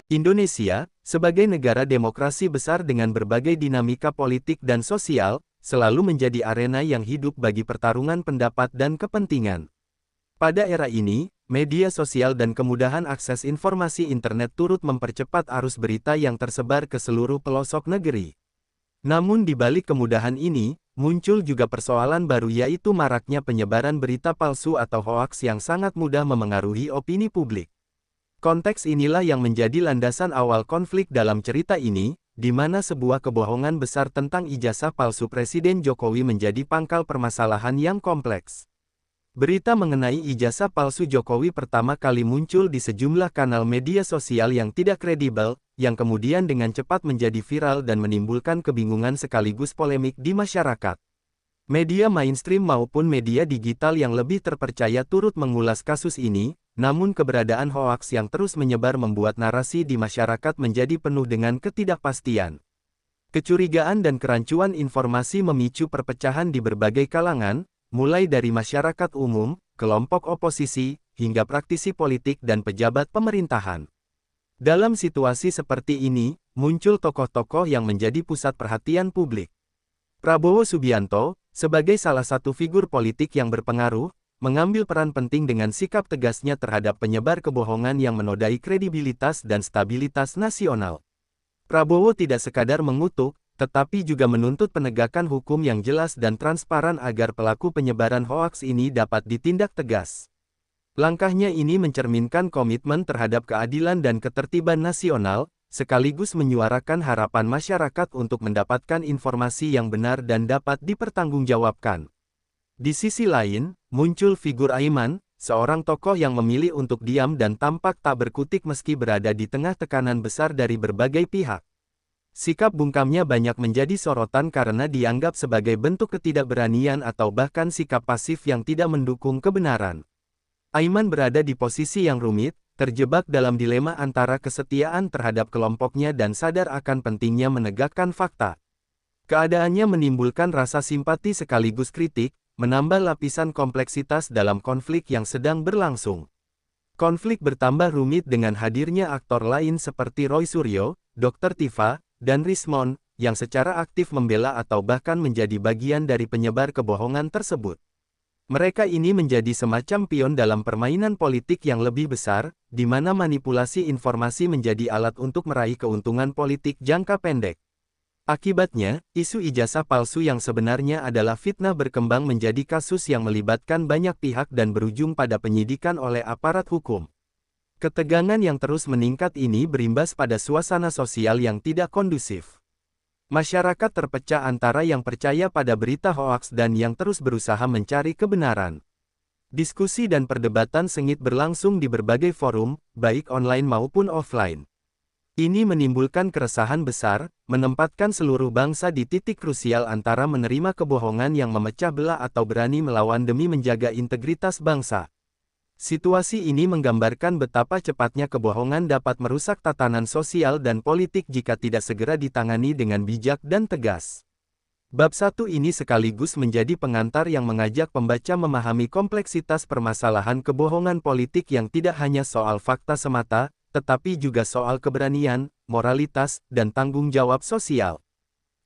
Indonesia, sebagai negara demokrasi besar dengan berbagai dinamika politik dan sosial, selalu menjadi arena yang hidup bagi pertarungan pendapat dan kepentingan. Pada era ini, media sosial dan kemudahan akses informasi internet turut mempercepat arus berita yang tersebar ke seluruh pelosok negeri. Namun di balik kemudahan ini, muncul juga persoalan baru yaitu maraknya penyebaran berita palsu atau hoaks yang sangat mudah memengaruhi opini publik. Konteks inilah yang menjadi landasan awal konflik dalam cerita ini, di mana sebuah kebohongan besar tentang ijazah palsu Presiden Jokowi menjadi pangkal permasalahan yang kompleks. Berita mengenai ijazah palsu Jokowi pertama kali muncul di sejumlah kanal media sosial yang tidak kredibel, yang kemudian dengan cepat menjadi viral dan menimbulkan kebingungan sekaligus polemik di masyarakat. Media mainstream maupun media digital yang lebih terpercaya turut mengulas kasus ini, namun keberadaan hoaks yang terus menyebar membuat narasi di masyarakat menjadi penuh dengan ketidakpastian. Kecurigaan dan kerancuan informasi memicu perpecahan di berbagai kalangan, mulai dari masyarakat umum, kelompok oposisi, hingga praktisi politik dan pejabat pemerintahan. Dalam situasi seperti ini, muncul tokoh-tokoh yang menjadi pusat perhatian publik. Prabowo Subianto, sebagai salah satu figur politik yang berpengaruh, mengambil peran penting dengan sikap tegasnya terhadap penyebar kebohongan yang menodai kredibilitas dan stabilitas nasional. Prabowo tidak sekadar mengutuk, tetapi juga menuntut penegakan hukum yang jelas dan transparan agar pelaku penyebaran hoaks ini dapat ditindak tegas. Langkahnya ini mencerminkan komitmen terhadap keadilan dan ketertiban nasional, sekaligus menyuarakan harapan masyarakat untuk mendapatkan informasi yang benar dan dapat dipertanggungjawabkan. Di sisi lain, muncul figur Aiman, seorang tokoh yang memilih untuk diam dan tampak tak berkutik meski berada di tengah tekanan besar dari berbagai pihak. Sikap bungkamnya banyak menjadi sorotan karena dianggap sebagai bentuk ketidakberanian atau bahkan sikap pasif yang tidak mendukung kebenaran. Aiman berada di posisi yang rumit, terjebak dalam dilema antara kesetiaan terhadap kelompoknya dan sadar akan pentingnya menegakkan fakta. Keadaannya menimbulkan rasa simpati sekaligus kritik, menambah lapisan kompleksitas dalam konflik yang sedang berlangsung. Konflik bertambah rumit dengan hadirnya aktor lain seperti Roy Suryo, Dr. Tifa, dan Rismon, yang secara aktif membela atau bahkan menjadi bagian dari penyebar kebohongan tersebut. Mereka ini menjadi semacam pion dalam permainan politik yang lebih besar, di mana manipulasi informasi menjadi alat untuk meraih keuntungan politik jangka pendek. Akibatnya, isu ijazah palsu yang sebenarnya adalah fitnah berkembang menjadi kasus yang melibatkan banyak pihak dan berujung pada penyidikan oleh aparat hukum. Ketegangan yang terus meningkat ini berimbas pada suasana sosial yang tidak kondusif. Masyarakat terpecah antara yang percaya pada berita hoaks dan yang terus berusaha mencari kebenaran. Diskusi dan perdebatan sengit berlangsung di berbagai forum, baik online maupun offline. Ini menimbulkan keresahan besar, menempatkan seluruh bangsa di titik krusial antara menerima kebohongan yang memecah belah atau berani melawan demi menjaga integritas bangsa. Situasi ini menggambarkan betapa cepatnya kebohongan dapat merusak tatanan sosial dan politik jika tidak segera ditangani dengan bijak dan tegas. Bab 1 ini sekaligus menjadi pengantar yang mengajak pembaca memahami kompleksitas permasalahan kebohongan politik yang tidak hanya soal fakta semata, tetapi juga soal keberanian, moralitas, dan tanggung jawab sosial.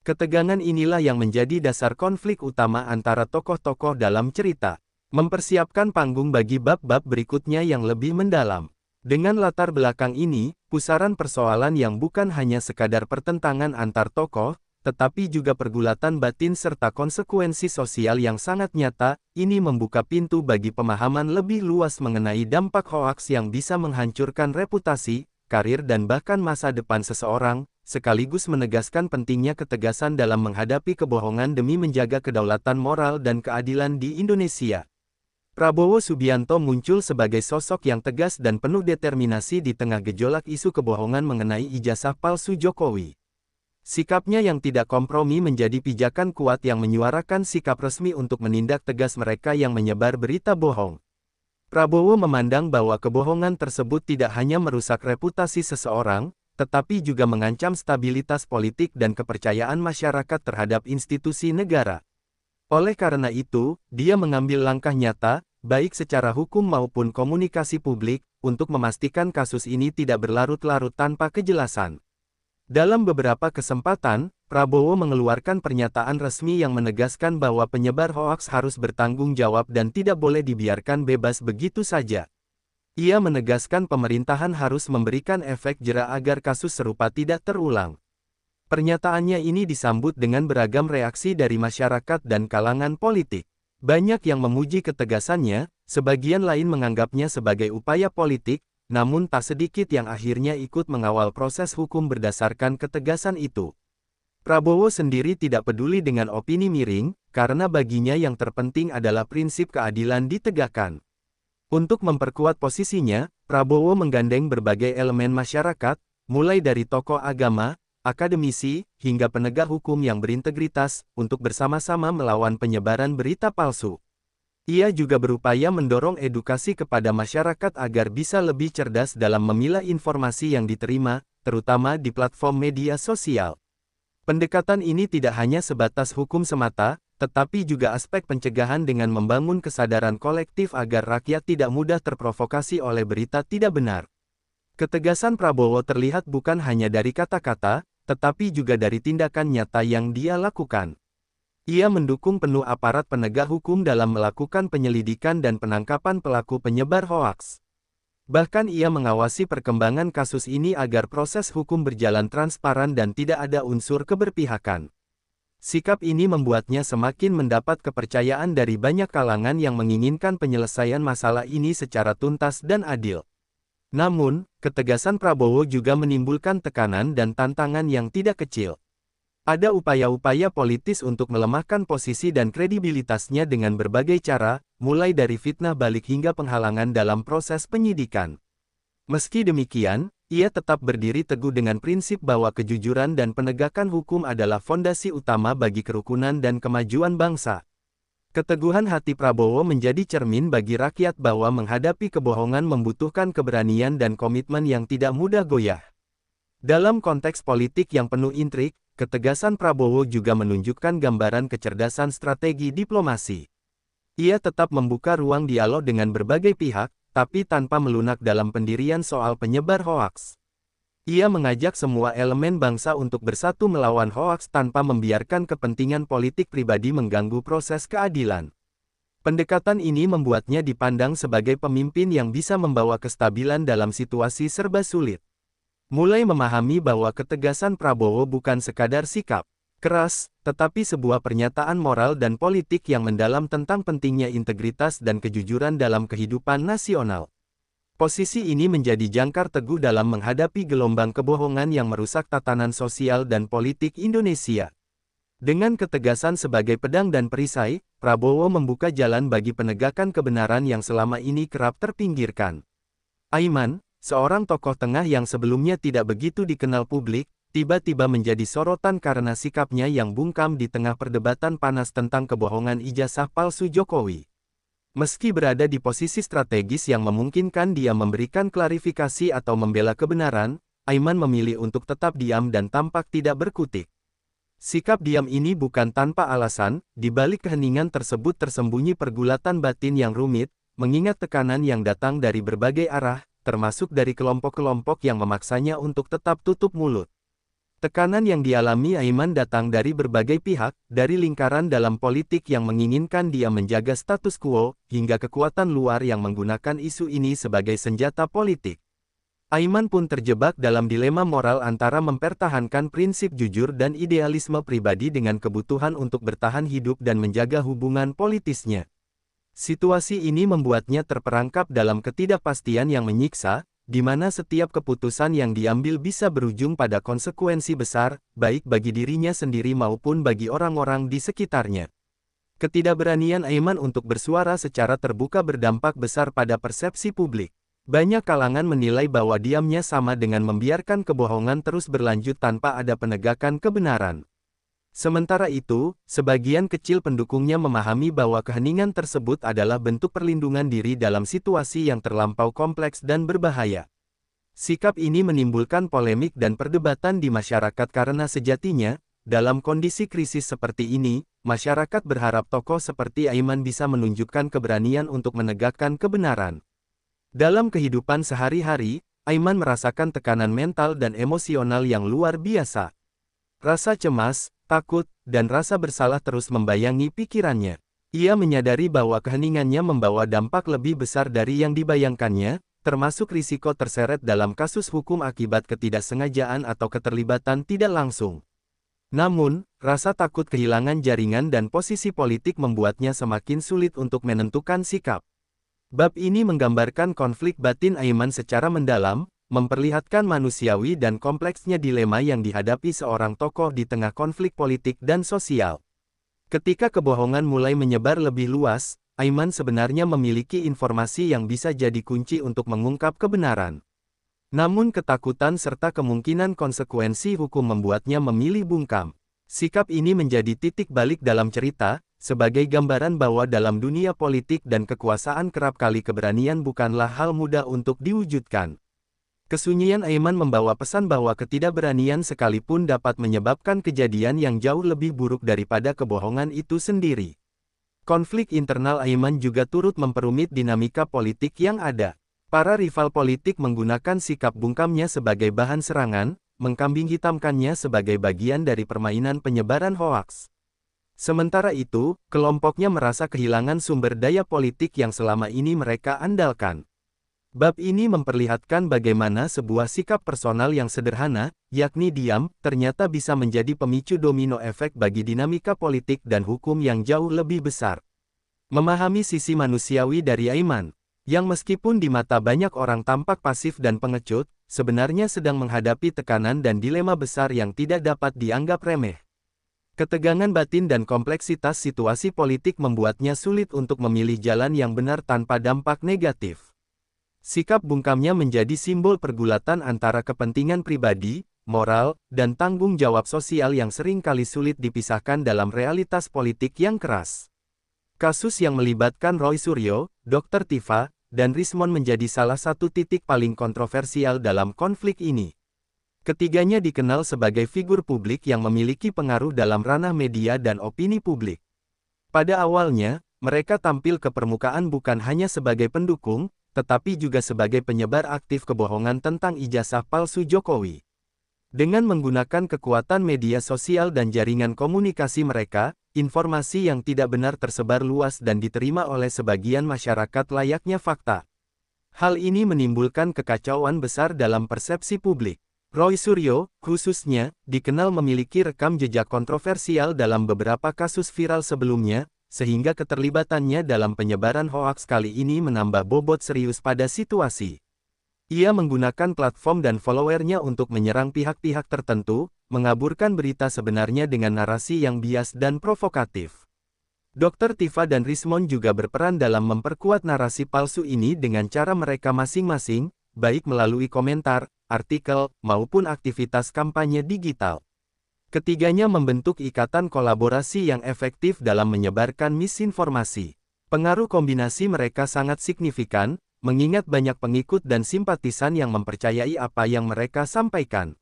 Ketegangan inilah yang menjadi dasar konflik utama antara tokoh-tokoh dalam cerita. Mempersiapkan panggung bagi bab-bab berikutnya yang lebih mendalam. Dengan latar belakang ini, pusaran persoalan yang bukan hanya sekadar pertentangan antar tokoh, tetapi juga pergulatan batin serta konsekuensi sosial yang sangat nyata, ini membuka pintu bagi pemahaman lebih luas mengenai dampak hoaks yang bisa menghancurkan reputasi, karir dan bahkan masa depan seseorang, sekaligus menegaskan pentingnya ketegasan dalam menghadapi kebohongan demi menjaga kedaulatan moral dan keadilan di Indonesia. Prabowo Subianto muncul sebagai sosok yang tegas dan penuh determinasi di tengah gejolak isu kebohongan mengenai ijazah palsu Jokowi. Sikapnya yang tidak kompromi menjadi pijakan kuat yang menyuarakan sikap resmi untuk menindak tegas mereka yang menyebar berita bohong. Prabowo memandang bahwa kebohongan tersebut tidak hanya merusak reputasi seseorang, tetapi juga mengancam stabilitas politik dan kepercayaan masyarakat terhadap institusi negara. Oleh karena itu, dia mengambil langkah nyata, baik secara hukum maupun komunikasi publik, untuk memastikan kasus ini tidak berlarut-larut tanpa kejelasan. Dalam beberapa kesempatan, Prabowo mengeluarkan pernyataan resmi yang menegaskan bahwa penyebar hoaks harus bertanggung jawab dan tidak boleh dibiarkan bebas begitu saja. Ia menegaskan pemerintahan harus memberikan efek jera agar kasus serupa tidak terulang. Pernyataannya ini disambut dengan beragam reaksi dari masyarakat dan kalangan politik. Banyak yang memuji ketegasannya, sebagian lain menganggapnya sebagai upaya politik, namun tak sedikit yang akhirnya ikut mengawal proses hukum berdasarkan ketegasan itu. Prabowo sendiri tidak peduli dengan opini miring, karena baginya yang terpenting adalah prinsip keadilan ditegakkan. Untuk memperkuat posisinya, Prabowo menggandeng berbagai elemen masyarakat, mulai dari tokoh agama, akademisi, hingga penegak hukum yang berintegritas, untuk bersama-sama melawan penyebaran berita palsu. Ia juga berupaya mendorong edukasi kepada masyarakat agar bisa lebih cerdas dalam memilah informasi yang diterima, terutama di platform media sosial. Pendekatan ini tidak hanya sebatas hukum semata, tetapi juga aspek pencegahan dengan membangun kesadaran kolektif agar rakyat tidak mudah terprovokasi oleh berita tidak benar. Ketegasan Prabowo terlihat bukan hanya dari kata-kata, tetapi juga dari tindakan nyata yang dia lakukan. Ia mendukung penuh aparat penegak hukum dalam melakukan penyelidikan dan penangkapan pelaku penyebar hoaks. Bahkan ia mengawasi perkembangan kasus ini agar proses hukum berjalan transparan dan tidak ada unsur keberpihakan. Sikap ini membuatnya semakin mendapat kepercayaan dari banyak kalangan yang menginginkan penyelesaian masalah ini secara tuntas dan adil. Namun, ketegasan Prabowo juga menimbulkan tekanan dan tantangan yang tidak kecil. Ada upaya-upaya politis untuk melemahkan posisi dan kredibilitasnya dengan berbagai cara, mulai dari fitnah balik hingga penghalangan dalam proses penyidikan. Meski demikian, ia tetap berdiri teguh dengan prinsip bahwa kejujuran dan penegakan hukum adalah fondasi utama bagi kerukunan dan kemajuan bangsa. Keteguhan hati Prabowo menjadi cermin bagi rakyat bahwa menghadapi kebohongan membutuhkan keberanian dan komitmen yang tidak mudah goyah. Dalam konteks politik yang penuh intrik, ketegasan Prabowo juga menunjukkan gambaran kecerdasan strategi diplomasi. Ia tetap membuka ruang dialog dengan berbagai pihak, tapi tanpa melunak dalam pendirian soal penyebar hoaks. Ia mengajak semua elemen bangsa untuk bersatu melawan hoaks tanpa membiarkan kepentingan politik pribadi mengganggu proses keadilan. Pendekatan ini membuatnya dipandang sebagai pemimpin yang bisa membawa kestabilan dalam situasi serba sulit. Mulai memahami bahwa ketegasan Prabowo bukan sekadar sikap keras, tetapi sebuah pernyataan moral dan politik yang mendalam tentang pentingnya integritas dan kejujuran dalam kehidupan nasional. Posisi ini menjadi jangkar teguh dalam menghadapi gelombang kebohongan yang merusak tatanan sosial dan politik Indonesia. Dengan ketegasan sebagai pedang dan perisai, Prabowo membuka jalan bagi penegakan kebenaran yang selama ini kerap terpinggirkan. Aiman, seorang tokoh tengah yang sebelumnya tidak begitu dikenal publik, tiba-tiba menjadi sorotan karena sikapnya yang bungkam di tengah perdebatan panas tentang kebohongan ijazah palsu Jokowi. Meski berada di posisi strategis yang memungkinkan dia memberikan klarifikasi atau membela kebenaran, Aiman memilih untuk tetap diam dan tampak tidak berkutik. Sikap diam ini bukan tanpa alasan, di balik keheningan tersebut tersembunyi pergulatan batin yang rumit, mengingat tekanan yang datang dari berbagai arah, termasuk dari kelompok-kelompok yang memaksanya untuk tetap tutup mulut. Tekanan yang dialami Aiman datang dari berbagai pihak, dari lingkaran dalam politik yang menginginkan dia menjaga status quo, hingga kekuatan luar yang menggunakan isu ini sebagai senjata politik. Aiman pun terjebak dalam dilema moral antara mempertahankan prinsip jujur dan idealisme pribadi dengan kebutuhan untuk bertahan hidup dan menjaga hubungan politisnya. Situasi ini membuatnya terperangkap dalam ketidakpastian yang menyiksa, di mana setiap keputusan yang diambil bisa berujung pada konsekuensi besar, baik bagi dirinya sendiri maupun bagi orang-orang di sekitarnya. Ketidakberanian Aiman untuk bersuara secara terbuka berdampak besar pada persepsi publik. Banyak kalangan menilai bahwa diamnya sama dengan membiarkan kebohongan terus berlanjut tanpa ada penegakan kebenaran. Sementara itu, sebagian kecil pendukungnya memahami bahwa keheningan tersebut adalah bentuk perlindungan diri dalam situasi yang terlampau kompleks dan berbahaya. Sikap ini menimbulkan polemik dan perdebatan di masyarakat karena sejatinya, dalam kondisi krisis seperti ini, masyarakat berharap tokoh seperti Aiman bisa menunjukkan keberanian untuk menegakkan kebenaran. Dalam kehidupan sehari-hari, Aiman merasakan tekanan mental dan emosional yang luar biasa. Rasa cemas, takut, dan rasa bersalah terus membayangi pikirannya. Ia menyadari bahwa keheningannya membawa dampak lebih besar dari yang dibayangkannya, termasuk risiko terseret dalam kasus hukum akibat ketidaksengajaan atau keterlibatan tidak langsung. Namun, rasa takut kehilangan jaringan dan posisi politik membuatnya semakin sulit untuk menentukan sikap. Bab ini menggambarkan konflik batin Aiman secara mendalam, memperlihatkan manusiawi dan kompleksnya dilema yang dihadapi seorang tokoh di tengah konflik politik dan sosial. Ketika kebohongan mulai menyebar lebih luas, Aiman sebenarnya memiliki informasi yang bisa jadi kunci untuk mengungkap kebenaran. Namun ketakutan serta kemungkinan konsekuensi hukum membuatnya memilih bungkam. Sikap ini menjadi titik balik dalam cerita, sebagai gambaran bahwa dalam dunia politik dan kekuasaan kerap kali keberanian bukanlah hal mudah untuk diwujudkan. Kesunyian Aiman membawa pesan bahwa ketidakberanian sekalipun dapat menyebabkan kejadian yang jauh lebih buruk daripada kebohongan itu sendiri. Konflik internal Aiman juga turut memperumit dinamika politik yang ada. Para rival politik menggunakan sikap bungkamnya sebagai bahan serangan, mengkambing hitamkannya sebagai bagian dari permainan penyebaran hoaks. Sementara itu, kelompoknya merasa kehilangan sumber daya politik yang selama ini mereka andalkan. Bab ini memperlihatkan bagaimana sebuah sikap personal yang sederhana, yakni diam, ternyata bisa menjadi pemicu domino efek bagi dinamika politik dan hukum yang jauh lebih besar. Memahami sisi manusiawi dari Aiman, yang meskipun di mata banyak orang tampak pasif dan pengecut, sebenarnya sedang menghadapi tekanan dan dilema besar yang tidak dapat dianggap remeh. Ketegangan batin dan kompleksitas situasi politik membuatnya sulit untuk memilih jalan yang benar tanpa dampak negatif. Sikap bungkamnya menjadi simbol pergulatan antara kepentingan pribadi, moral, dan tanggung jawab sosial yang sering kali sulit dipisahkan dalam realitas politik yang keras. Kasus yang melibatkan Roy Suryo, Dr. Tifa, dan Rismon menjadi salah satu titik paling kontroversial dalam konflik ini. Ketiganya dikenal sebagai figur publik yang memiliki pengaruh dalam ranah media dan opini publik. Pada awalnya, mereka tampil ke permukaan bukan hanya sebagai pendukung, tetapi juga sebagai penyebar aktif kebohongan tentang ijazah palsu Jokowi. Dengan menggunakan kekuatan media sosial dan jaringan komunikasi mereka, informasi yang tidak benar tersebar luas dan diterima oleh sebagian masyarakat layaknya fakta. Hal ini menimbulkan kekacauan besar dalam persepsi publik. Roy Suryo, khususnya, dikenal memiliki rekam jejak kontroversial dalam beberapa kasus viral sebelumnya, sehingga keterlibatannya dalam penyebaran hoaks kali ini menambah bobot serius pada situasi. Ia menggunakan platform dan followernya untuk menyerang pihak-pihak tertentu, mengaburkan berita sebenarnya dengan narasi yang bias dan provokatif. Dr. Tifa dan Rismon juga berperan dalam memperkuat narasi palsu ini dengan cara mereka masing-masing, baik melalui komentar, artikel, maupun aktivitas kampanye digital. Ketiganya membentuk ikatan kolaborasi yang efektif dalam menyebarkan misinformasi. Pengaruh kombinasi mereka sangat signifikan, mengingat banyak pengikut dan simpatisan yang mempercayai apa yang mereka sampaikan.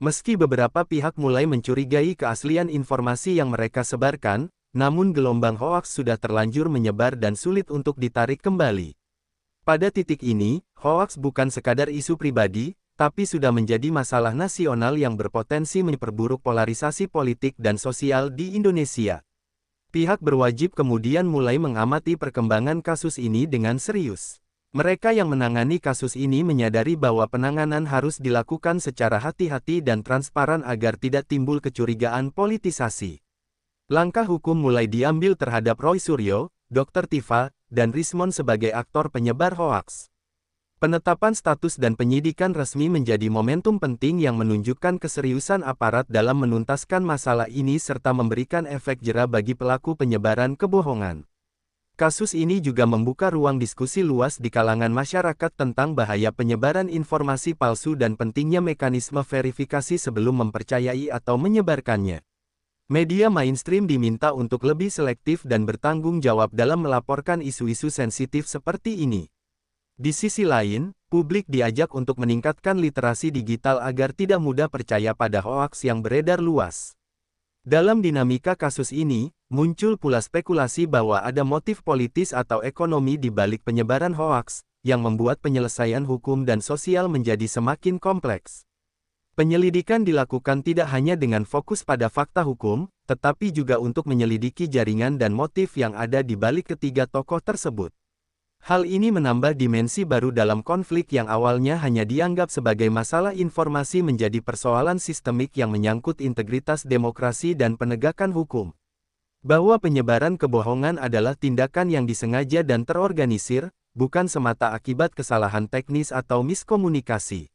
Meski beberapa pihak mulai mencurigai keaslian informasi yang mereka sebarkan, namun gelombang hoaks sudah terlanjur menyebar dan sulit untuk ditarik kembali. Pada titik ini, hoaks bukan sekadar isu pribadi, tapi sudah menjadi masalah nasional yang berpotensi memperburuk polarisasi politik dan sosial di Indonesia. Pihak berwajib kemudian mulai mengamati perkembangan kasus ini dengan serius. Mereka yang menangani kasus ini menyadari bahwa penanganan harus dilakukan secara hati-hati dan transparan agar tidak timbul kecurigaan politisasi. Langkah hukum mulai diambil terhadap Roy Suryo, Dr. Tifa, dan Rismon sebagai aktor penyebar hoaks. Penetapan status dan penyidikan resmi menjadi momentum penting yang menunjukkan keseriusan aparat dalam menuntaskan masalah ini serta memberikan efek jera bagi pelaku penyebaran kebohongan. Kasus ini juga membuka ruang diskusi luas di kalangan masyarakat tentang bahaya penyebaran informasi palsu dan pentingnya mekanisme verifikasi sebelum mempercayai atau menyebarkannya. Media mainstream diminta untuk lebih selektif dan bertanggung jawab dalam melaporkan isu-isu sensitif seperti ini. Di sisi lain, publik diajak untuk meningkatkan literasi digital agar tidak mudah percaya pada hoaks yang beredar luas. Dalam dinamika kasus ini, muncul pula spekulasi bahwa ada motif politis atau ekonomi di balik penyebaran hoaks, yang membuat penyelesaian hukum dan sosial menjadi semakin kompleks. Penyelidikan dilakukan tidak hanya dengan fokus pada fakta hukum, tetapi juga untuk menyelidiki jaringan dan motif yang ada di balik ketiga tokoh tersebut. Hal ini menambah dimensi baru dalam konflik yang awalnya hanya dianggap sebagai masalah informasi menjadi persoalan sistemik yang menyangkut integritas demokrasi dan penegakan hukum. Bahwa penyebaran kebohongan adalah tindakan yang disengaja dan terorganisir, bukan semata akibat kesalahan teknis atau miskomunikasi.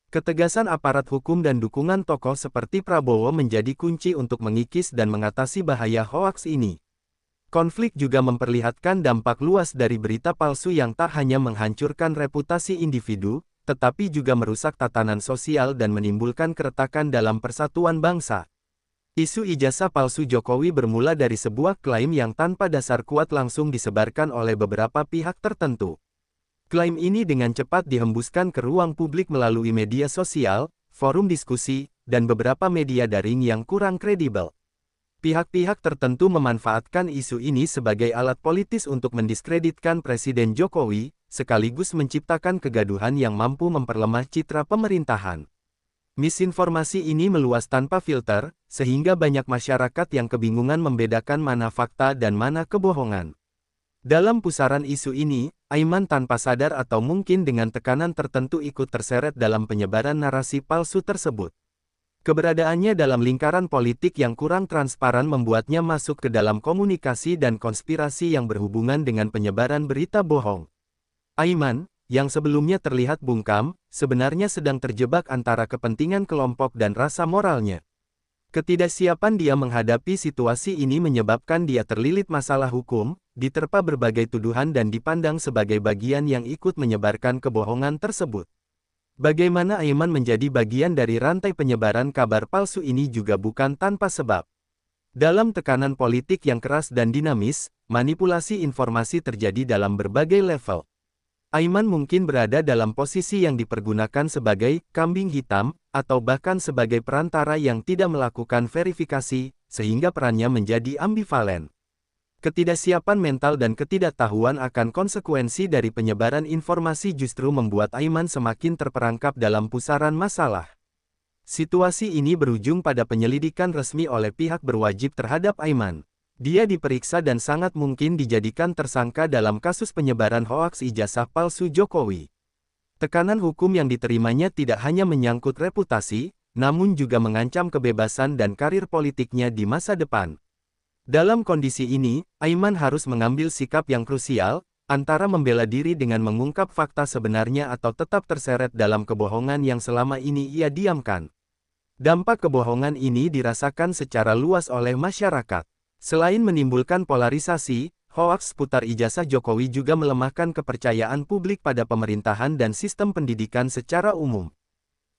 Ketegasan aparat hukum dan dukungan tokoh seperti Prabowo menjadi kunci untuk mengikis dan mengatasi bahaya hoaks ini. Konflik juga memperlihatkan dampak luas dari berita palsu yang tak hanya menghancurkan reputasi individu, tetapi juga merusak tatanan sosial dan menimbulkan keretakan dalam persatuan bangsa. Isu ijazah palsu Jokowi bermula dari sebuah klaim yang tanpa dasar kuat langsung disebarkan oleh beberapa pihak tertentu. Klaim ini dengan cepat dihembuskan ke ruang publik melalui media sosial, forum diskusi, dan beberapa media daring yang kurang kredibel. Pihak-pihak tertentu memanfaatkan isu ini sebagai alat politis untuk mendiskreditkan Presiden Jokowi, sekaligus menciptakan kegaduhan yang mampu memperlemah citra pemerintahan. Misinformasi ini meluas tanpa filter, sehingga banyak masyarakat yang kebingungan membedakan mana fakta dan mana kebohongan. Dalam pusaran isu ini, Aiman tanpa sadar atau mungkin dengan tekanan tertentu ikut terseret dalam penyebaran narasi palsu tersebut. Keberadaannya dalam lingkaran politik yang kurang transparan membuatnya masuk ke dalam komunikasi dan konspirasi yang berhubungan dengan penyebaran berita bohong. Aiman, yang sebelumnya terlihat bungkam, sebenarnya sedang terjebak antara kepentingan kelompok dan rasa moralnya. Ketidaksiapan dia menghadapi situasi ini menyebabkan dia terlilit masalah hukum, diterpa berbagai tuduhan dan dipandang sebagai bagian yang ikut menyebarkan kebohongan tersebut. Bagaimana Aiman menjadi bagian dari rantai penyebaran kabar palsu ini juga bukan tanpa sebab. Dalam tekanan politik yang keras dan dinamis, manipulasi informasi terjadi dalam berbagai level. Aiman mungkin berada dalam posisi yang dipergunakan sebagai kambing hitam, atau bahkan sebagai perantara yang tidak melakukan verifikasi, sehingga perannya menjadi ambivalen. Ketidaksiapan mental dan ketidaktahuan akan konsekuensi dari penyebaran informasi justru membuat Aiman semakin terperangkap dalam pusaran masalah. Situasi ini berujung pada penyelidikan resmi oleh pihak berwajib terhadap Aiman. Dia diperiksa dan sangat mungkin dijadikan tersangka dalam kasus penyebaran hoaks ijazah palsu Jokowi. Tekanan hukum yang diterimanya tidak hanya menyangkut reputasi, namun juga mengancam kebebasan dan karir politiknya di masa depan. Dalam kondisi ini, Aiman harus mengambil sikap yang krusial, antara membela diri dengan mengungkap fakta sebenarnya atau tetap terseret dalam kebohongan yang selama ini ia diamkan. Dampak kebohongan ini dirasakan secara luas oleh masyarakat. Selain menimbulkan polarisasi, hoaks seputar ijazah Jokowi juga melemahkan kepercayaan publik pada pemerintahan dan sistem pendidikan secara umum.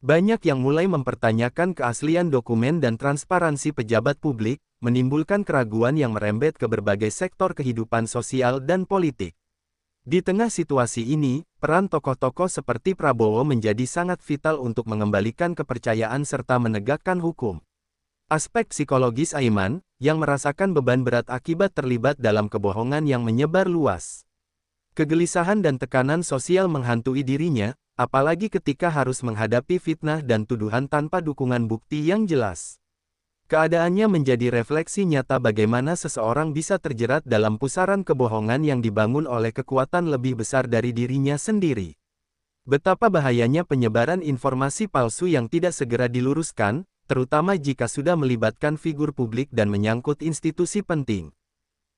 Banyak yang mulai mempertanyakan keaslian dokumen dan transparansi pejabat publik, menimbulkan keraguan yang merembet ke berbagai sektor kehidupan sosial dan politik. Di tengah situasi ini, peran tokoh-tokoh seperti Prabowo menjadi sangat vital untuk mengembalikan kepercayaan serta menegakkan hukum. Aspek psikologis Aiman, yang merasakan beban berat akibat terlibat dalam kebohongan yang menyebar luas. Kegelisahan dan tekanan sosial menghantui dirinya, apalagi ketika harus menghadapi fitnah dan tuduhan tanpa dukungan bukti yang jelas. Keadaannya menjadi refleksi nyata bagaimana seseorang bisa terjerat dalam pusaran kebohongan yang dibangun oleh kekuatan lebih besar dari dirinya sendiri. Betapa bahayanya penyebaran informasi palsu yang tidak segera diluruskan, terutama jika sudah melibatkan figur publik dan menyangkut institusi penting.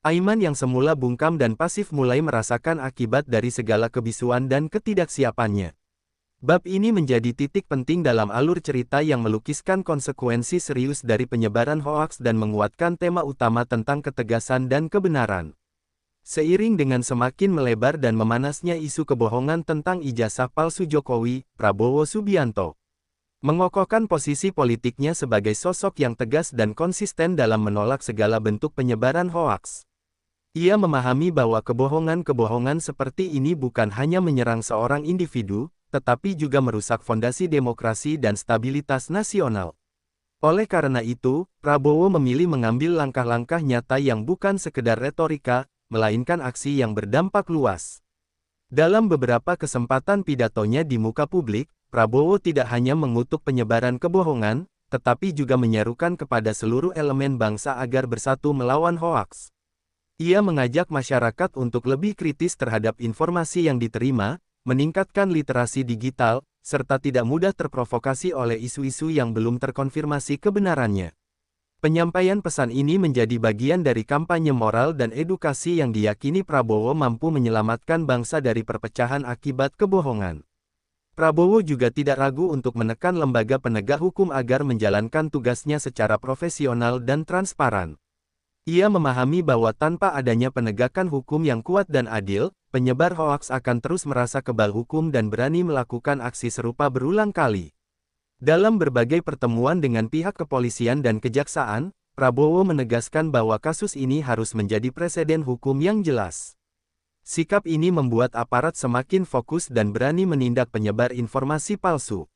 Aiman yang semula bungkam dan pasif mulai merasakan akibat dari segala kebisuan dan ketidaksiapannya. Bab ini menjadi titik penting dalam alur cerita yang melukiskan konsekuensi serius dari penyebaran hoaks dan menguatkan tema utama tentang ketegasan dan kebenaran. Seiring dengan semakin melebar dan memanasnya isu kebohongan tentang ijazah palsu Jokowi, Prabowo Subianto mengokohkan posisi politiknya sebagai sosok yang tegas dan konsisten dalam menolak segala bentuk penyebaran hoaks. Ia memahami bahwa kebohongan-kebohongan seperti ini bukan hanya menyerang seorang individu, tetapi juga merusak fondasi demokrasi dan stabilitas nasional. Oleh karena itu, Prabowo memilih mengambil langkah-langkah nyata yang bukan sekedar retorika, melainkan aksi yang berdampak luas. Dalam beberapa kesempatan pidatonya di muka publik, Prabowo tidak hanya mengutuk penyebaran kebohongan, tetapi juga menyerukan kepada seluruh elemen bangsa agar bersatu melawan hoaks. Ia mengajak masyarakat untuk lebih kritis terhadap informasi yang diterima, meningkatkan literasi digital, serta tidak mudah terprovokasi oleh isu-isu yang belum terkonfirmasi kebenarannya. Penyampaian pesan ini menjadi bagian dari kampanye moral dan edukasi yang diyakini Prabowo mampu menyelamatkan bangsa dari perpecahan akibat kebohongan. Prabowo juga tidak ragu untuk menekan lembaga penegak hukum agar menjalankan tugasnya secara profesional dan transparan. Ia memahami bahwa tanpa adanya penegakan hukum yang kuat dan adil, penyebar hoaks akan terus merasa kebal hukum dan berani melakukan aksi serupa berulang kali. Dalam berbagai pertemuan dengan pihak kepolisian dan kejaksaan, Prabowo menegaskan bahwa kasus ini harus menjadi preseden hukum yang jelas. Sikap ini membuat aparat semakin fokus dan berani menindak penyebar informasi palsu.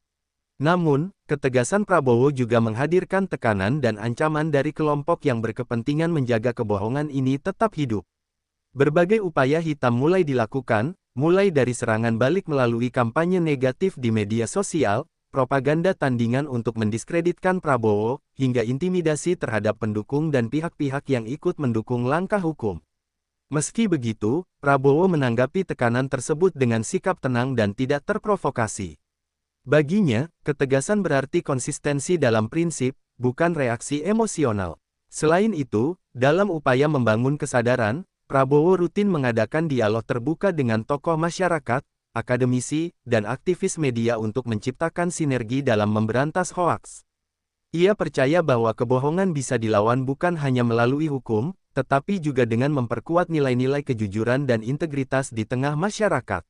Namun, ketegasan Prabowo juga menghadirkan tekanan dan ancaman dari kelompok yang berkepentingan menjaga kebohongan ini tetap hidup. Berbagai upaya hitam mulai dilakukan, mulai dari serangan balik melalui kampanye negatif di media sosial, propaganda tandingan untuk mendiskreditkan Prabowo, hingga intimidasi terhadap pendukung dan pihak-pihak yang ikut mendukung langkah hukum. Meski begitu, Prabowo menanggapi tekanan tersebut dengan sikap tenang dan tidak terprovokasi. Baginya, ketegasan berarti konsistensi dalam prinsip, bukan reaksi emosional. Selain itu, dalam upaya membangun kesadaran, Prabowo rutin mengadakan dialog terbuka dengan tokoh masyarakat, akademisi, dan aktivis media untuk menciptakan sinergi dalam memberantas hoaks. Ia percaya bahwa kebohongan bisa dilawan bukan hanya melalui hukum, tetapi juga dengan memperkuat nilai-nilai kejujuran dan integritas di tengah masyarakat.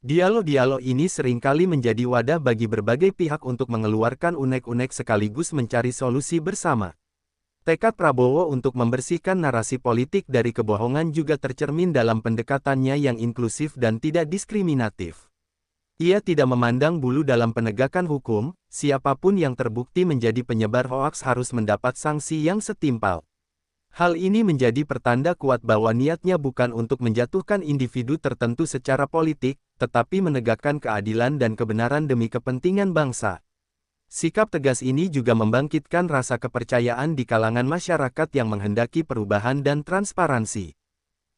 Dialog-dialog ini seringkali menjadi wadah bagi berbagai pihak untuk mengeluarkan unek-unek sekaligus mencari solusi bersama. Tekad Prabowo untuk membersihkan narasi politik dari kebohongan juga tercermin dalam pendekatannya yang inklusif dan tidak diskriminatif. Ia tidak memandang bulu dalam penegakan hukum, siapapun yang terbukti menjadi penyebar hoaks harus mendapat sanksi yang setimpal. Hal ini menjadi pertanda kuat bahwa niatnya bukan untuk menjatuhkan individu tertentu secara politik, tetapi menegakkan keadilan dan kebenaran demi kepentingan bangsa. Sikap tegas ini juga membangkitkan rasa kepercayaan di kalangan masyarakat yang menghendaki perubahan dan transparansi.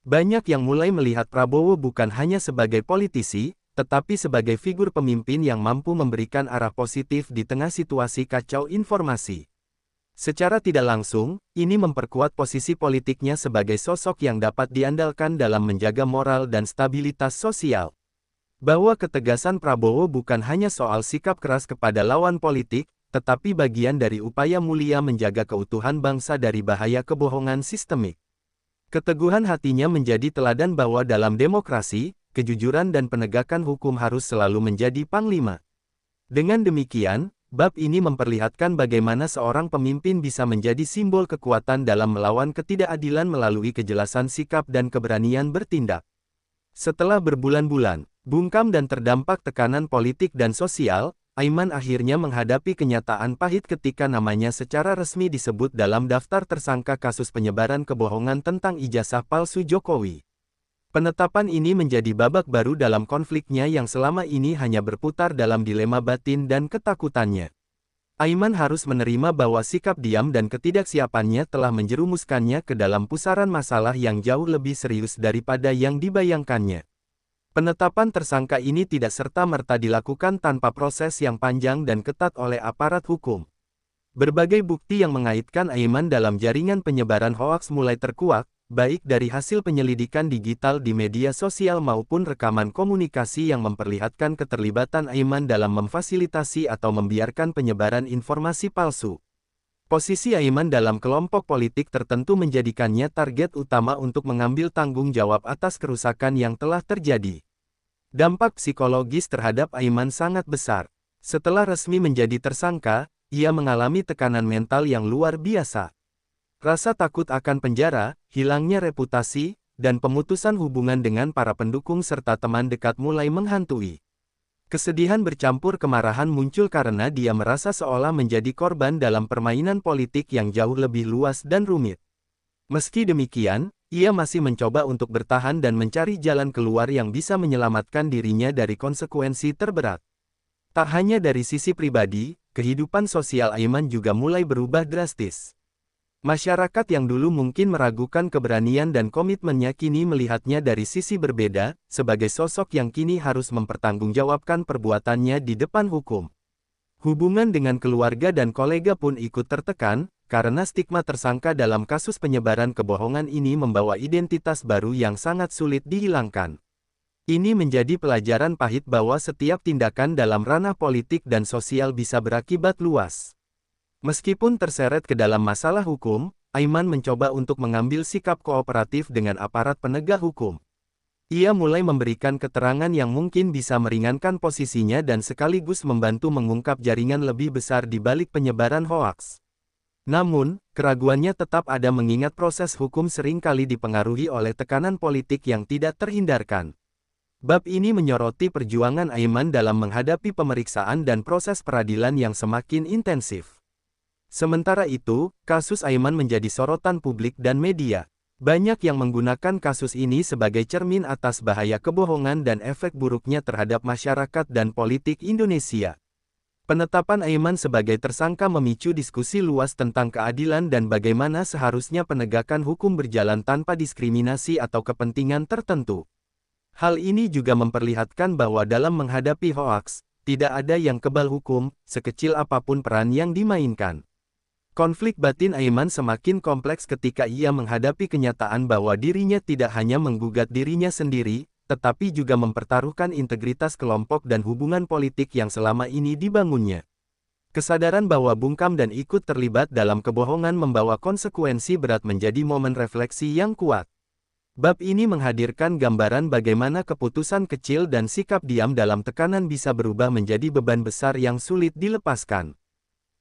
Banyak yang mulai melihat Prabowo bukan hanya sebagai politisi, tetapi sebagai figur pemimpin yang mampu memberikan arah positif di tengah situasi kacau informasi. Secara tidak langsung, ini memperkuat posisi politiknya sebagai sosok yang dapat diandalkan dalam menjaga moral dan stabilitas sosial. Bahwa ketegasan Prabowo bukan hanya soal sikap keras kepada lawan politik, tetapi bagian dari upaya mulia menjaga keutuhan bangsa dari bahaya kebohongan sistemik. Keteguhan hatinya menjadi teladan bahwa dalam demokrasi, kejujuran dan penegakan hukum harus selalu menjadi panglima. Dengan demikian, bab ini memperlihatkan bagaimana seorang pemimpin bisa menjadi simbol kekuatan dalam melawan ketidakadilan melalui kejelasan sikap dan keberanian bertindak. Setelah berbulan-bulan, bungkam dan terdampak tekanan politik dan sosial, Aiman akhirnya menghadapi kenyataan pahit ketika namanya secara resmi disebut dalam daftar tersangka kasus penyebaran kebohongan tentang ijazah palsu Jokowi. Penetapan ini menjadi babak baru dalam konfliknya yang selama ini hanya berputar dalam dilema batin dan ketakutannya. Aiman harus menerima bahwa sikap diam dan ketidaksiapannya telah menjerumuskannya ke dalam pusaran masalah yang jauh lebih serius daripada yang dibayangkannya. Penetapan tersangka ini tidak serta-merta dilakukan tanpa proses yang panjang dan ketat oleh aparat hukum. Berbagai bukti yang mengaitkan Aiman dalam jaringan penyebaran hoaks mulai terkuak, baik dari hasil penyelidikan digital di media sosial maupun rekaman komunikasi yang memperlihatkan keterlibatan Aiman dalam memfasilitasi atau membiarkan penyebaran informasi palsu. Posisi Aiman dalam kelompok politik tertentu menjadikannya target utama untuk mengambil tanggung jawab atas kerusakan yang telah terjadi. Dampak psikologis terhadap Aiman sangat besar. Setelah resmi menjadi tersangka, ia mengalami tekanan mental yang luar biasa. Rasa takut akan penjara, hilangnya reputasi, dan pemutusan hubungan dengan para pendukung serta teman dekat mulai menghantui. Kesedihan bercampur kemarahan muncul karena dia merasa seolah menjadi korban dalam permainan politik yang jauh lebih luas dan rumit. Meski demikian, ia masih mencoba untuk bertahan dan mencari jalan keluar yang bisa menyelamatkan dirinya dari konsekuensi terberat. Tak hanya dari sisi pribadi, kehidupan sosial Aiman juga mulai berubah drastis. Masyarakat yang dulu mungkin meragukan keberanian dan komitmennya kini melihatnya dari sisi berbeda, sebagai sosok yang kini harus mempertanggungjawabkan perbuatannya di depan hukum. Hubungan dengan keluarga dan kolega pun ikut tertekan, karena stigma tersangka dalam kasus penyebaran kebohongan ini membawa identitas baru yang sangat sulit dihilangkan. Ini menjadi pelajaran pahit bahwa setiap tindakan dalam ranah politik dan sosial bisa berakibat luas. Meskipun terseret ke dalam masalah hukum, Aiman mencoba untuk mengambil sikap kooperatif dengan aparat penegak hukum. Ia mulai memberikan keterangan yang mungkin bisa meringankan posisinya dan sekaligus membantu mengungkap jaringan lebih besar di balik penyebaran hoaks. Namun, keraguannya tetap ada mengingat proses hukum seringkali dipengaruhi oleh tekanan politik yang tidak terhindarkan. Bab ini menyoroti perjuangan Aiman dalam menghadapi pemeriksaan dan proses peradilan yang semakin intensif. Sementara itu, kasus Aiman menjadi sorotan publik dan media. Banyak yang menggunakan kasus ini sebagai cermin atas bahaya kebohongan dan efek buruknya terhadap masyarakat dan politik Indonesia. Penetapan Aiman sebagai tersangka memicu diskusi luas tentang keadilan dan bagaimana seharusnya penegakan hukum berjalan tanpa diskriminasi atau kepentingan tertentu. Hal ini juga memperlihatkan bahwa dalam menghadapi hoaks, tidak ada yang kebal hukum, sekecil apapun peran yang dimainkan. Konflik batin Aiman semakin kompleks ketika ia menghadapi kenyataan bahwa dirinya tidak hanya menggugat dirinya sendiri, tetapi juga mempertaruhkan integritas kelompok dan hubungan politik yang selama ini dibangunnya. Kesadaran bahwa bungkam dan ikut terlibat dalam kebohongan membawa konsekuensi berat menjadi momen refleksi yang kuat. Bab ini menghadirkan gambaran bagaimana keputusan kecil dan sikap diam dalam tekanan bisa berubah menjadi beban besar yang sulit dilepaskan.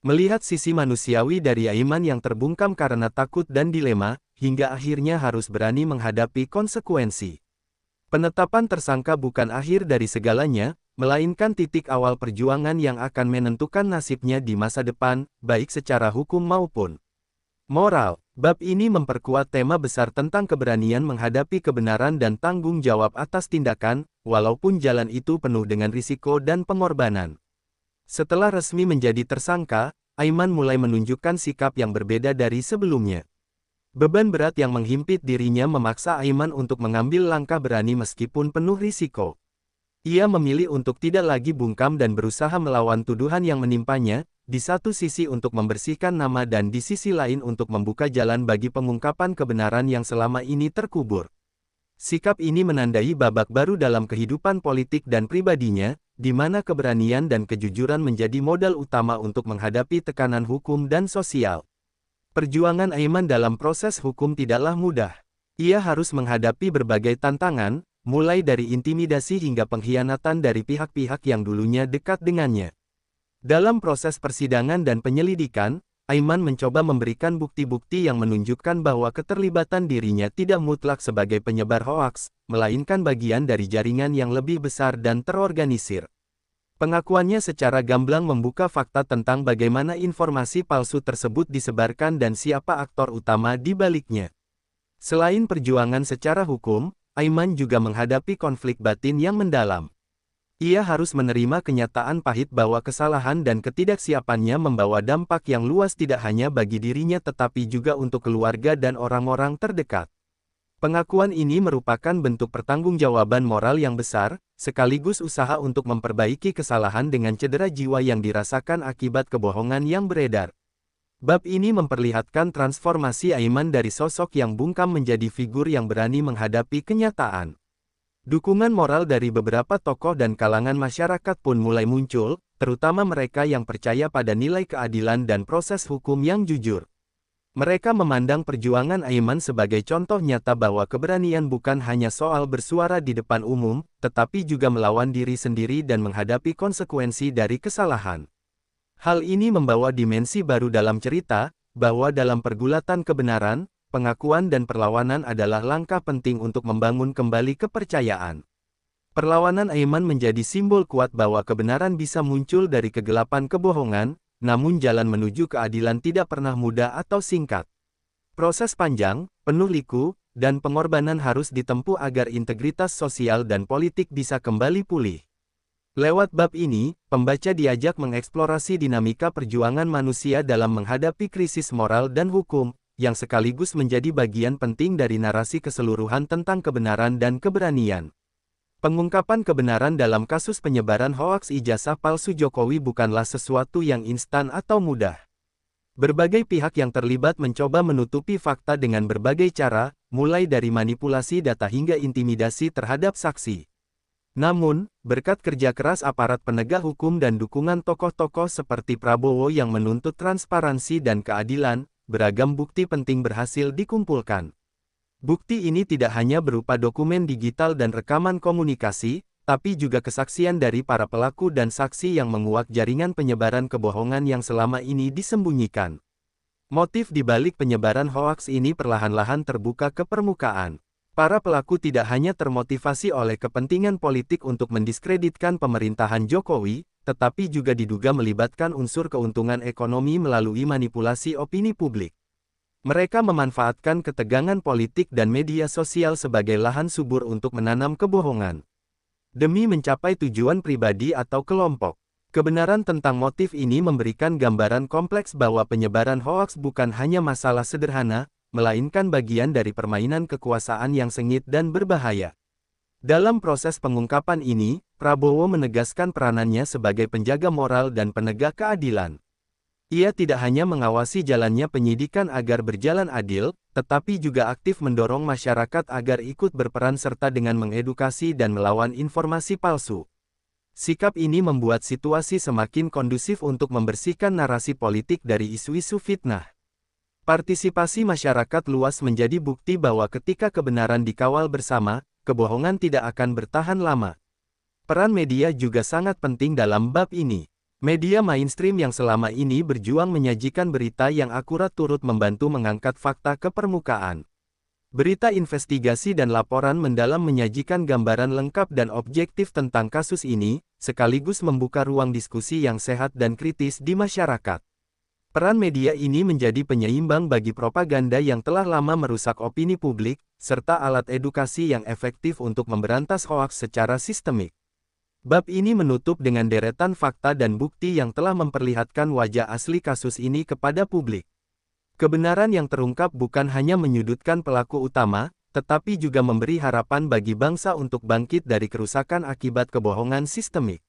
Melihat sisi manusiawi dari Aiman yang terbungkam karena takut dan dilema, hingga akhirnya harus berani menghadapi konsekuensi. Penetapan tersangka bukan akhir dari segalanya, melainkan titik awal perjuangan yang akan menentukan nasibnya di masa depan, baik secara hukum maupun moral. Bab ini memperkuat tema besar tentang keberanian menghadapi kebenaran dan tanggung jawab atas tindakan, walaupun jalan itu penuh dengan risiko dan pengorbanan. Setelah resmi menjadi tersangka, Aiman mulai menunjukkan sikap yang berbeda dari sebelumnya. Beban berat yang menghimpit dirinya memaksa Aiman untuk mengambil langkah berani meskipun penuh risiko. Ia memilih untuk tidak lagi bungkam dan berusaha melawan tuduhan yang menimpanya, di satu sisi untuk membersihkan nama dan di sisi lain untuk membuka jalan bagi pengungkapan kebenaran yang selama ini terkubur. Sikap ini menandai babak baru dalam kehidupan politik dan pribadinya, di mana keberanian dan kejujuran menjadi modal utama untuk menghadapi tekanan hukum dan sosial. Perjuangan Aiman dalam proses hukum tidaklah mudah. Ia harus menghadapi berbagai tantangan, mulai dari intimidasi hingga pengkhianatan dari pihak-pihak yang dulunya dekat dengannya. Dalam proses persidangan dan penyelidikan, Aiman mencoba memberikan bukti-bukti yang menunjukkan bahwa keterlibatan dirinya tidak mutlak sebagai penyebar hoaks, melainkan bagian dari jaringan yang lebih besar dan terorganisir. Pengakuannya secara gamblang membuka fakta tentang bagaimana informasi palsu tersebut disebarkan dan siapa aktor utama di baliknya. Selain perjuangan secara hukum, Aiman juga menghadapi konflik batin yang mendalam. Ia harus menerima kenyataan pahit bahwa kesalahan dan ketidaksiapannya membawa dampak yang luas tidak hanya bagi dirinya tetapi juga untuk keluarga dan orang-orang terdekat. Pengakuan ini merupakan bentuk pertanggungjawaban moral yang besar, sekaligus usaha untuk memperbaiki kesalahan dengan cedera jiwa yang dirasakan akibat kebohongan yang beredar. Bab ini memperlihatkan transformasi Aiman dari sosok yang bungkam menjadi figur yang berani menghadapi kenyataan. Dukungan moral dari beberapa tokoh dan kalangan masyarakat pun mulai muncul, terutama mereka yang percaya pada nilai keadilan dan proses hukum yang jujur. Mereka memandang perjuangan Aiman sebagai contoh nyata bahwa keberanian bukan hanya soal bersuara di depan umum, tetapi juga melawan diri sendiri dan menghadapi konsekuensi dari kesalahan. Hal ini membawa dimensi baru dalam cerita, bahwa dalam pergulatan kebenaran, pengakuan dan perlawanan adalah langkah penting untuk membangun kembali kepercayaan. Perlawanan Aiman menjadi simbol kuat bahwa kebenaran bisa muncul dari kegelapan kebohongan, namun jalan menuju keadilan tidak pernah mudah atau singkat. Proses panjang, penuh liku, dan pengorbanan harus ditempuh agar integritas sosial dan politik bisa kembali pulih. Lewat bab ini, pembaca diajak mengeksplorasi dinamika perjuangan manusia dalam menghadapi krisis moral dan hukum, yang sekaligus menjadi bagian penting dari narasi keseluruhan tentang kebenaran dan keberanian. Pengungkapan kebenaran dalam kasus penyebaran hoaks ijazah palsu Jokowi bukanlah sesuatu yang instan atau mudah. Berbagai pihak yang terlibat mencoba menutupi fakta dengan berbagai cara, mulai dari manipulasi data hingga intimidasi terhadap saksi. Namun, berkat kerja keras aparat penegak hukum dan dukungan tokoh-tokoh seperti Prabowo yang menuntut transparansi dan keadilan, beragam bukti penting berhasil dikumpulkan. Bukti ini tidak hanya berupa dokumen digital dan rekaman komunikasi, tapi juga kesaksian dari para pelaku dan saksi yang menguak jaringan penyebaran kebohongan yang selama ini disembunyikan. Motif di balik penyebaran hoaks ini perlahan-lahan terbuka ke permukaan. Para pelaku tidak hanya termotivasi oleh kepentingan politik untuk mendiskreditkan pemerintahan Jokowi, tetapi juga diduga melibatkan unsur keuntungan ekonomi melalui manipulasi opini publik. Mereka memanfaatkan ketegangan politik dan media sosial sebagai lahan subur untuk menanam kebohongan. Demi mencapai tujuan pribadi atau kelompok. Kebenaran tentang motif ini memberikan gambaran kompleks bahwa penyebaran hoaks bukan hanya masalah sederhana, melainkan bagian dari permainan kekuasaan yang sengit dan berbahaya. Dalam proses pengungkapan ini, Prabowo menegaskan peranannya sebagai penjaga moral dan penegak keadilan. Ia tidak hanya mengawasi jalannya penyidikan agar berjalan adil, tetapi juga aktif mendorong masyarakat agar ikut berperan serta dengan mengedukasi dan melawan informasi palsu. Sikap ini membuat situasi semakin kondusif untuk membersihkan narasi politik dari isu-isu fitnah. Partisipasi masyarakat luas menjadi bukti bahwa ketika kebenaran dikawal bersama, kebohongan tidak akan bertahan lama. Peran media juga sangat penting dalam bab ini. Media mainstream yang selama ini berjuang menyajikan berita yang akurat turut membantu mengangkat fakta ke permukaan. Berita investigasi dan laporan mendalam menyajikan gambaran lengkap dan objektif tentang kasus ini, sekaligus membuka ruang diskusi yang sehat dan kritis di masyarakat. Peran media ini menjadi penyeimbang bagi propaganda yang telah lama merusak opini publik, serta alat edukasi yang efektif untuk memberantas hoaks secara sistemik. Bab ini menutup dengan deretan fakta dan bukti yang telah memperlihatkan wajah asli kasus ini kepada publik. Kebenaran yang terungkap bukan hanya menyudutkan pelaku utama, tetapi juga memberi harapan bagi bangsa untuk bangkit dari kerusakan akibat kebohongan sistemik.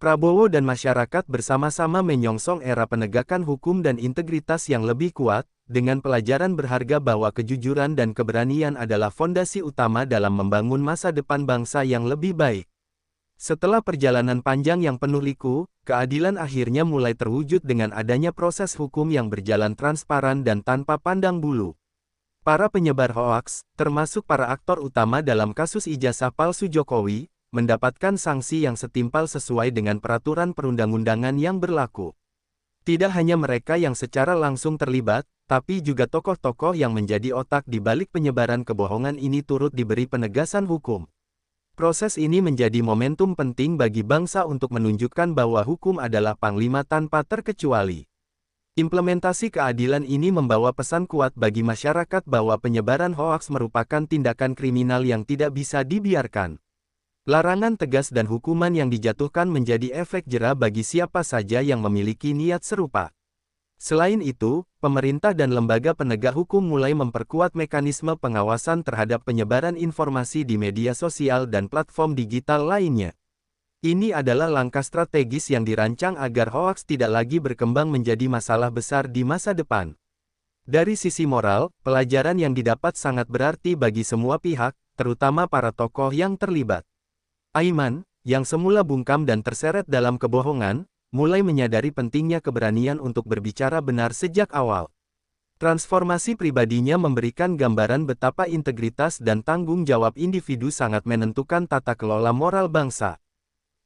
Prabowo dan masyarakat bersama-sama menyongsong era penegakan hukum dan integritas yang lebih kuat, dengan pelajaran berharga bahwa kejujuran dan keberanian adalah fondasi utama dalam membangun masa depan bangsa yang lebih baik. Setelah perjalanan panjang yang penuh liku, keadilan akhirnya mulai terwujud dengan adanya proses hukum yang berjalan transparan dan tanpa pandang bulu. Para penyebar hoaks, termasuk para aktor utama dalam kasus ijazah palsu Jokowi, mendapatkan sanksi yang setimpal sesuai dengan peraturan perundang-undangan yang berlaku. Tidak hanya mereka yang secara langsung terlibat, tapi juga tokoh-tokoh yang menjadi otak di balik penyebaran kebohongan ini turut diberi penegasan hukum. Proses ini menjadi momentum penting bagi bangsa untuk menunjukkan bahwa hukum adalah panglima tanpa terkecuali. Implementasi keadilan ini membawa pesan kuat bagi masyarakat bahwa penyebaran hoaks merupakan tindakan kriminal yang tidak bisa dibiarkan. Larangan tegas dan hukuman yang dijatuhkan menjadi efek jera bagi siapa saja yang memiliki niat serupa. Selain itu, pemerintah dan lembaga penegak hukum mulai memperkuat mekanisme pengawasan terhadap penyebaran informasi di media sosial dan platform digital lainnya. Ini adalah langkah strategis yang dirancang agar hoaks tidak lagi berkembang menjadi masalah besar di masa depan. Dari sisi moral, pelajaran yang didapat sangat berarti bagi semua pihak, terutama para tokoh yang terlibat. Aiman, yang semula bungkam dan terseret dalam kebohongan, mulai menyadari pentingnya keberanian untuk berbicara benar sejak awal. Transformasi pribadinya memberikan gambaran betapa integritas dan tanggung jawab individu sangat menentukan tata kelola moral bangsa.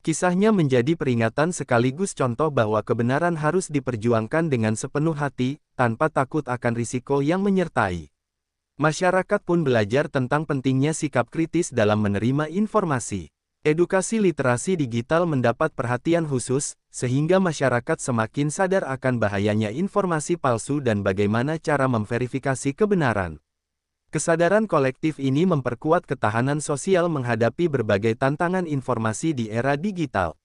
Kisahnya menjadi peringatan sekaligus contoh bahwa kebenaran harus diperjuangkan dengan sepenuh hati, tanpa takut akan risiko yang menyertai. Masyarakat pun belajar tentang pentingnya sikap kritis dalam menerima informasi. Edukasi literasi digital mendapat perhatian khusus, sehingga masyarakat semakin sadar akan bahayanya informasi palsu dan bagaimana cara memverifikasi kebenaran. Kesadaran kolektif ini memperkuat ketahanan sosial menghadapi berbagai tantangan informasi di era digital.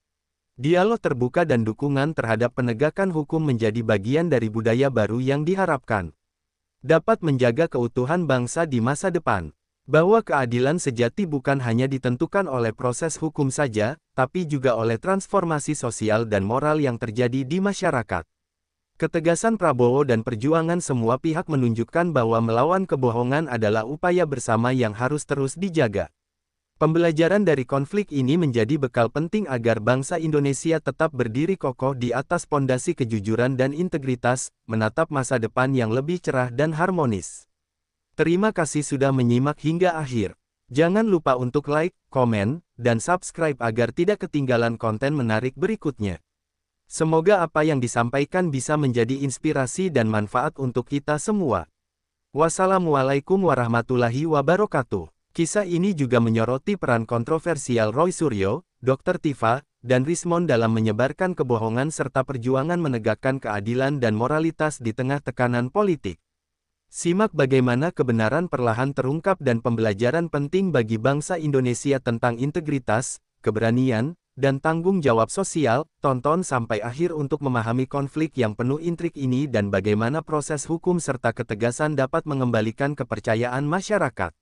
Dialog terbuka dan dukungan terhadap penegakan hukum menjadi bagian dari budaya baru yang diharapkan dapat menjaga keutuhan bangsa di masa depan. Bahwa keadilan sejati bukan hanya ditentukan oleh proses hukum saja, tapi juga oleh transformasi sosial dan moral yang terjadi di masyarakat. Ketegasan Prabowo dan perjuangan semua pihak menunjukkan bahwa melawan kebohongan adalah upaya bersama yang harus terus dijaga. Pembelajaran dari konflik ini menjadi bekal penting agar bangsa Indonesia tetap berdiri kokoh di atas pondasi kejujuran dan integritas, menatap masa depan yang lebih cerah dan harmonis. Terima kasih sudah menyimak hingga akhir. Jangan lupa untuk like, komen, dan subscribe agar tidak ketinggalan konten menarik berikutnya. Semoga apa yang disampaikan bisa menjadi inspirasi dan manfaat untuk kita semua. Wassalamualaikum warahmatullahi wabarakatuh. Kisah ini juga menyoroti peran kontroversial Roy Suryo, Dr. Tifa, dan Rismond dalam menyebarkan kebohongan serta perjuangan menegakkan keadilan dan moralitas di tengah tekanan politik. Simak bagaimana kebenaran perlahan terungkap dan pembelajaran penting bagi bangsa Indonesia tentang integritas, keberanian, dan tanggung jawab sosial. Tonton sampai akhir untuk memahami konflik yang penuh intrik ini dan bagaimana proses hukum serta ketegasan dapat mengembalikan kepercayaan masyarakat.